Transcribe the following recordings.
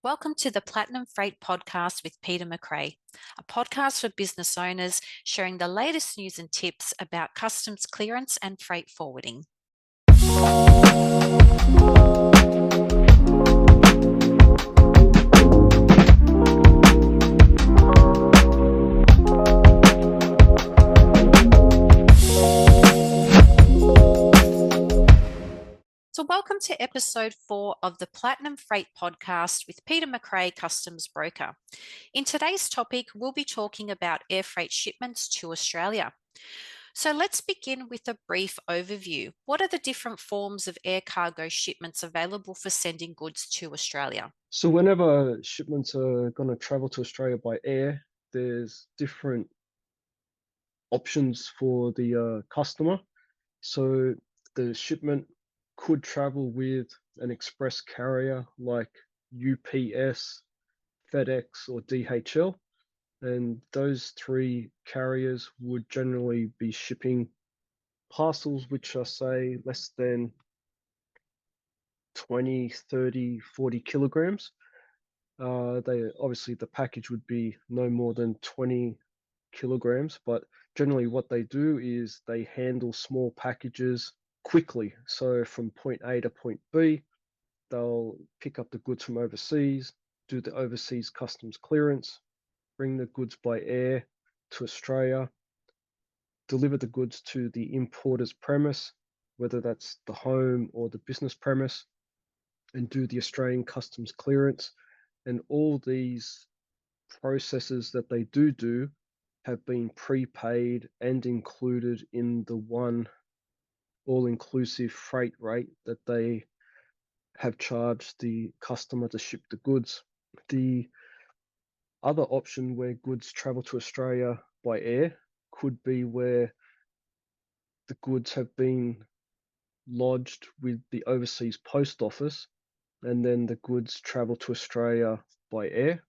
Welcome to the Platinum Freight Podcast with Peter McRae, a podcast for business owners sharing the latest news and tips about customs clearance and freight forwarding. So, welcome to episode 4 of the Platinum Freight Podcast with Peter McRae, Customs Broker. In today's topic, we'll be talking about air freight shipments to Australia. So, let's begin with a brief overview. What are the different forms of air cargo shipments available for sending goods to Australia? So whenever shipments are going to travel to Australia by air, there's different options for the customer. So the shipment could travel with an express carrier like UPS, FedEx, or DHL. And those three carriers would generally be shipping parcels which are, say, less than 20, 30, 40 kilograms. They obviously the package would be no more than 20 kilograms, but generally what they do is they handle small packages quickly. So from point A to point B, they'll pick up the goods from overseas, do the overseas customs clearance, bring the goods by air to Australia, deliver the goods to the importer's premise, whether that's the home or the business premise, and do the Australian customs clearance. And all these processes that they do have been prepaid and included in the one all-inclusive freight rate that they have charged the customer to ship the goods. The other option where goods travel to Australia by air could be where the goods have been lodged with the overseas post office and then the goods travel to Australia by air,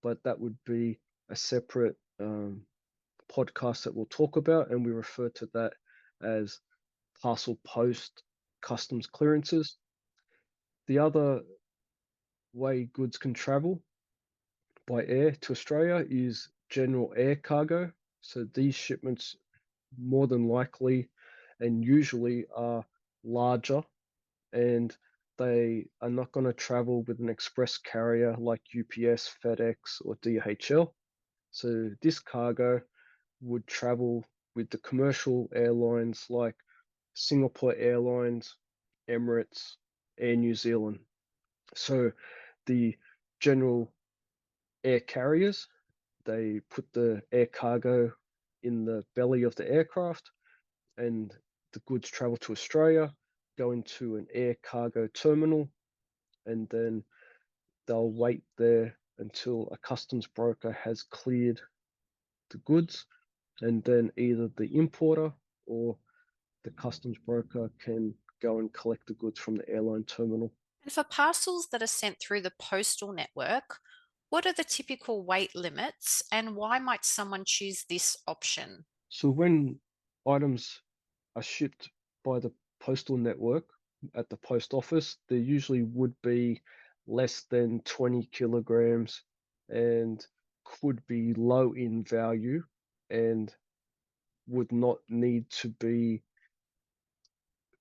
but that would be a separate podcast that we'll talk about, and we refer to that as parcel post customs clearances. The other way goods can travel by air to Australia is general air cargo. So these shipments more than likely and usually are larger, and they are not going to travel with an express carrier like UPS, FedEx, or DHL. So this cargo would travel with the commercial airlines like Singapore Airlines, Emirates, Air New Zealand. So the general air carriers, they put the air cargo in the belly of the aircraft and the goods travel to Australia, go into an air cargo terminal, and then they'll wait there until a customs broker has cleared the goods, and then either the importer or the customs broker can go and collect the goods from the airline terminal. And for parcels that are sent through the postal network, what are the typical weight limits and why might someone choose this option? So when items are shipped by the postal network at the post office, there usually would be less than 20 kilograms and could be low in value and would not need to be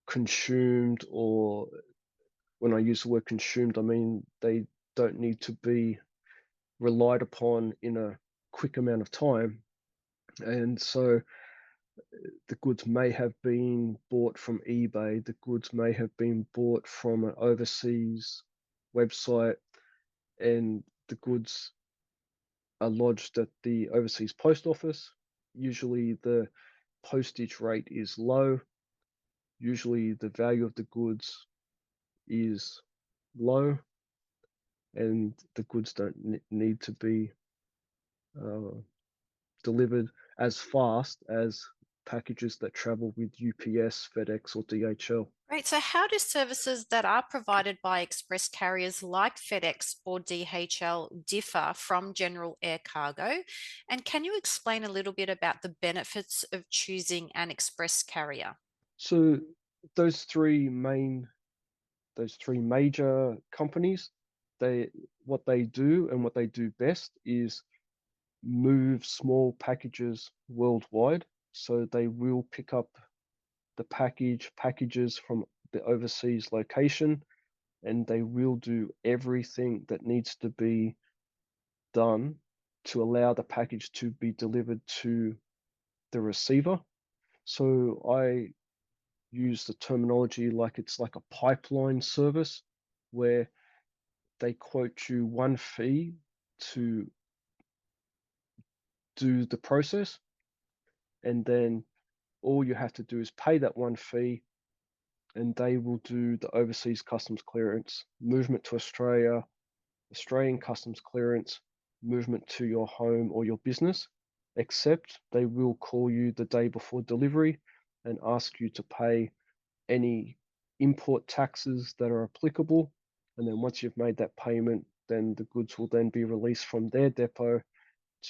consumed, or when I use the word consumed, I mean they don't need to be relied upon in a quick amount of time. And so the goods may have been bought from eBay, the goods may have been bought from an overseas website, and the goods are lodged at the overseas post office. Usually the postage rate is low. Usually the value of the goods is low, and the goods don't need to be uh, delivered as fast as packages that travel with UPS, FedEx, or DHL. Great. So, how do services that are provided by express carriers like FedEx or DHL differ from general air cargo? And can you explain a little bit about the benefits of choosing an express carrier? So those three major companies, they what they do and what they do best is move small packages worldwide. So they will pick up the packages from the overseas location, and they will do everything that needs to be done to allow the package to be delivered to the receiver. So I use the terminology like it's like a pipeline service where they quote you one fee to do the process, and then all you have to do is pay that one fee, and they will do the overseas customs clearance, movement to Australia, Australian customs clearance, movement to your home or your business, except they will call you the day before delivery and ask you to pay any import taxes that are applicable. And then once you've made that payment, then the goods will then be released from their depot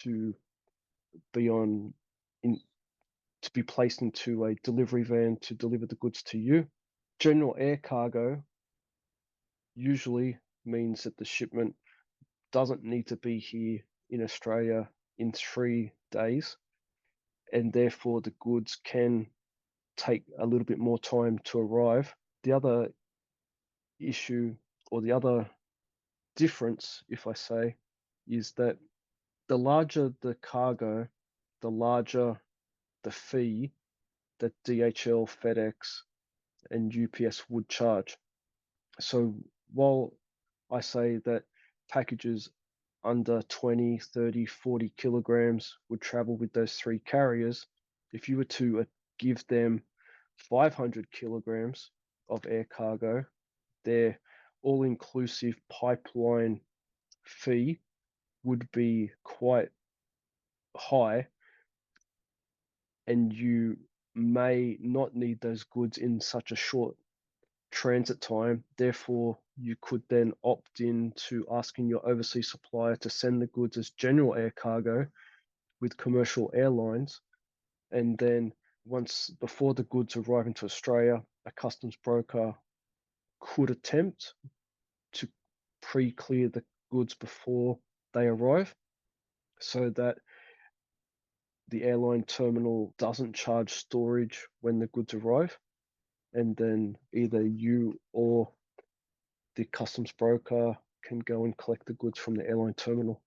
to be on in to be placed into a delivery van to deliver the goods to you. General air cargo usually means that the shipment doesn't need to be here in Australia in 3 days, and therefore the goods can take a little bit more time to arrive. The other issue, or the other difference, if I say, is that the larger the cargo, the larger the fee that DHL, FedEx, and UPS would charge. So while I say that packages under 20, 30, 40 kilograms would travel with those three carriers, if you were to give them 500 kilograms of air cargo, their all inclusive pipeline fee would be quite high, and you may not need those goods in such a short transit time. Therefore, you could then opt in to asking your overseas supplier to send the goods as general air cargo with commercial airlines. And then once before the goods arrive into Australia, a customs broker could attempt to pre-clear the goods before they arrive so that the airline terminal doesn't charge storage when the goods arrive. And then either you or the customs broker can go and collect the goods from the airline terminal.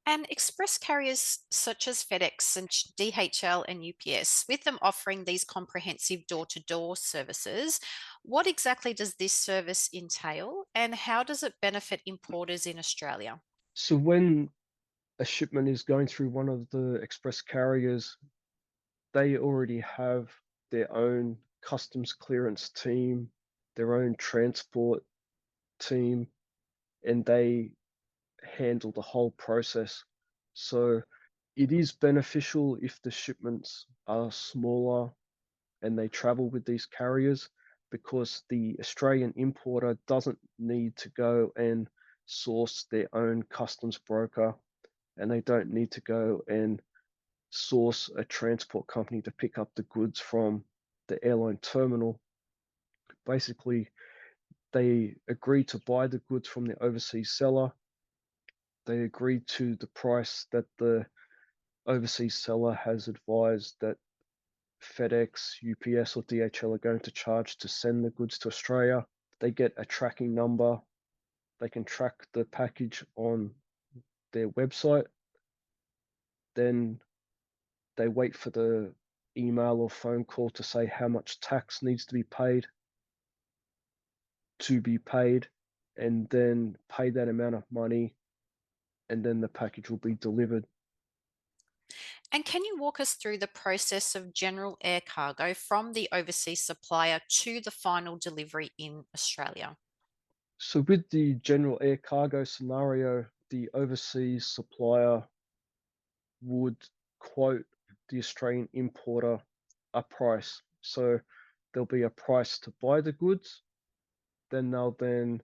And express carriers such as FedEx and DHL and UPS, with them offering these comprehensive door to door services, what exactly does this service entail and how does it benefit importers in Australia? So when a shipment is going through one of the express carriers, they already have their own customs clearance team, their own transport team, and they handle the whole process. So it is beneficial if the shipments are smaller and they travel with these carriers, because the Australian importer doesn't need to go and source their own customs broker, and they don't need to go and source a transport company to pick up the goods from the airline terminal. Basically, they agree to buy the goods from the overseas seller. They agree to the price that the overseas seller has advised that FedEx, UPS, or DHL are going to charge to send the goods to Australia. They get a tracking number. They can track the package on their website. Then they wait for the email or phone call to say how much tax needs to be paid, and then pay that amount of money, and then the package will be delivered. And can you walk us through the process of general air cargo from the overseas supplier to the final delivery in Australia? So with the general air cargo scenario, the overseas supplier would quote the Australian importer a price. So there'll be a price to buy the goods, then they'll then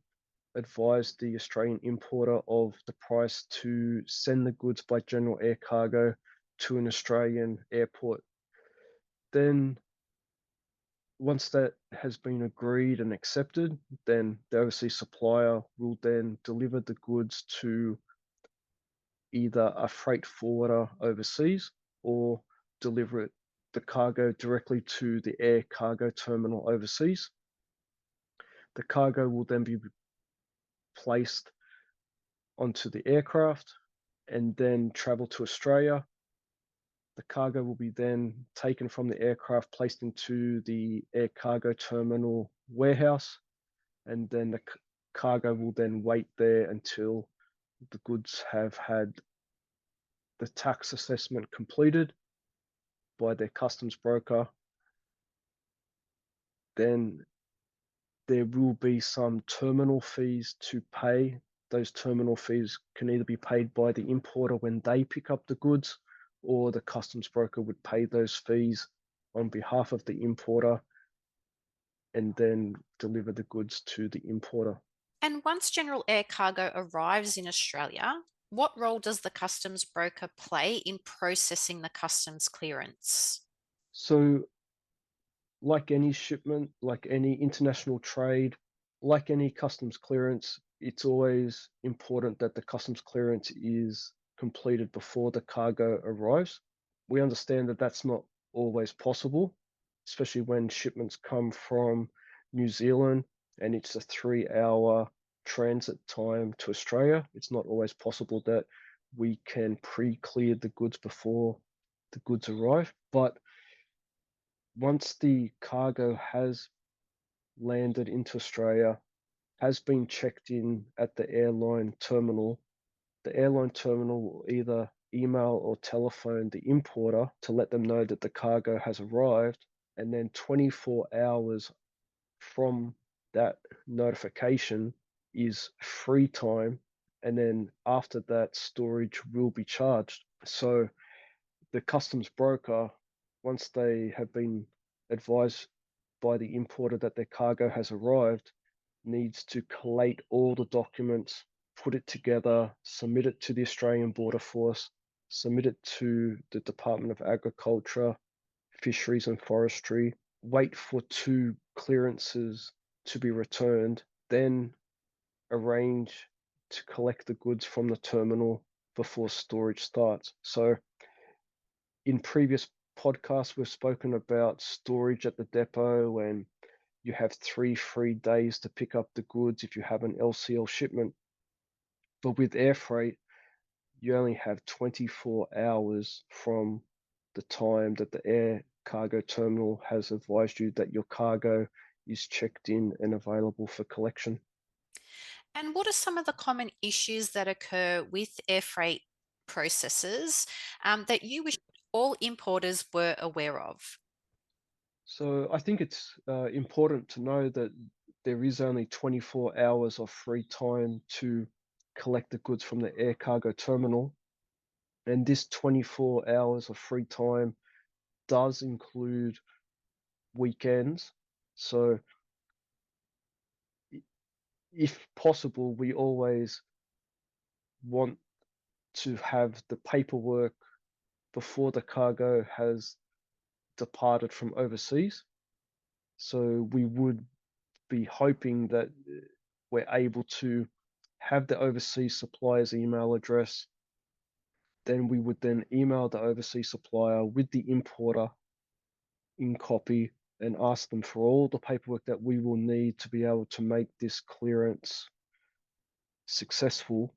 advise the Australian importer of the price to send the goods by general air cargo to an Australian airport. Then once that has been agreed and accepted, then the overseas supplier will then deliver the goods to either a freight forwarder overseas or deliver the cargo directly to the air cargo terminal overseas. The cargo will then be placed onto the aircraft and then travel to Australia. The cargo will be then taken from the aircraft, placed into the air cargo terminal warehouse, and then the cargo will then wait there until the goods have had the tax assessment completed by their customs broker. Then there will be some terminal fees to pay. Those terminal fees can either be paid by the importer when they pick up the goods, or the customs broker would pay those fees on behalf of the importer and then deliver the goods to the importer. And once general air cargo arrives in Australia, what role does the customs broker play in processing the customs clearance? So, like any shipment, like any international trade, like any customs clearance, it's always important that the customs clearance is completed before the cargo arrives. We understand that that's not always possible, especially when shipments come from New Zealand and it's a 3 hour transit time to Australia. It's not always possible that we can pre clear the goods before the goods arrive. But once the cargo has landed into Australia, has been checked in at the airline terminal, the airline terminal will either email or telephone the importer to let them know that the cargo has arrived, and then 24 hours from that notification is free time, and then after that, storage will be charged. So the customs broker, once they have been advised by the importer that their cargo has arrived, needs to collate all the documents, put it together, submit it to the Australian Border Force, submit it to the Department of Agriculture, Fisheries and Forestry, wait for two clearances to be returned, then arrange to collect the goods from the terminal before storage starts. So in previous podcasts, we've spoken about storage at the depot, and you have 3 free days to pick up the goods if you have an LCL shipment. But with air freight, you only have 24 hours from the time that the air cargo terminal has advised you that your cargo is checked in and available for collection. And what are some of the common issues that occur with air freight processes that you wish all importers were aware of? So I think it's important to know that there is only 24 hours of free time to collect the goods from the air cargo terminal. And this 24 hours of free time does include weekends. So if possible, we always want to have the paperwork before the cargo has departed from overseas. So we would be hoping that we're able to have the overseas supplier's email address. Then we would then email the overseas supplier with the importer in copy and ask them for all the paperwork that we will need to be able to make this clearance successful.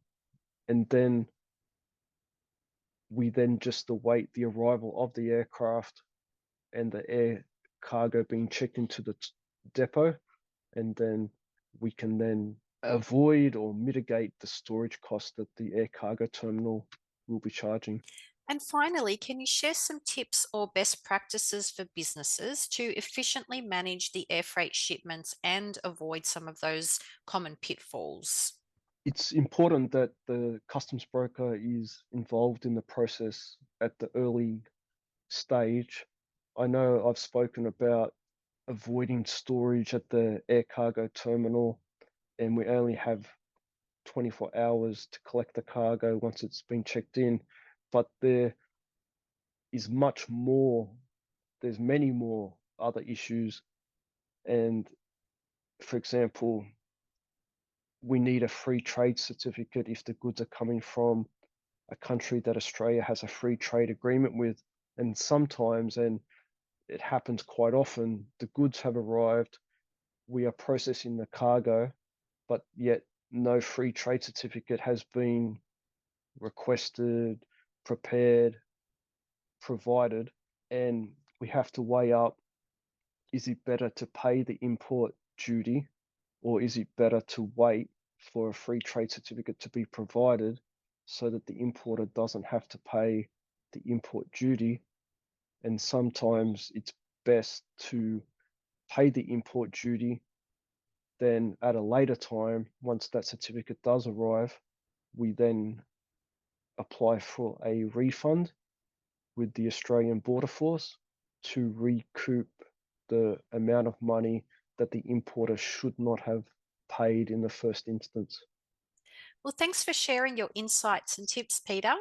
And then we then just await the arrival of the aircraft and the air cargo being checked into the depot, and then we can then avoid or mitigate the storage cost that the air cargo terminal will be charging. And finally, can you share some tips or best practices for businesses to efficiently manage the air freight shipments and avoid some of those common pitfalls? It's important that the customs broker is involved in the process at the early stage. I know I've spoken about avoiding storage at the air cargo terminal, and we only have 24 hours to collect the cargo once it's been checked in. But there is much more, there's many more other issues And for example, we need a free trade certificate if the goods are coming from a country that Australia has a free trade agreement with. And sometimes, and it happens quite often, the goods have arrived, we are processing the cargo, but yet no free trade certificate has been requested, prepared, provided, and we have to weigh up, is it better to pay the import duty or is it better to wait for a free trade certificate to be provided so that the importer doesn't have to pay the import duty? And sometimes it's best to pay the import duty, then at a later time, once that certificate does arrive, we then apply for a refund with the Australian Border Force to recoup the amount of money that the importer should not have paid in the first instance. Well, thanks for sharing your insights and tips, Peter.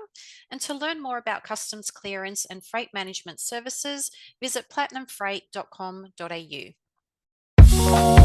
And to learn more about customs clearance and freight management services, visit platinumfreight.com.au.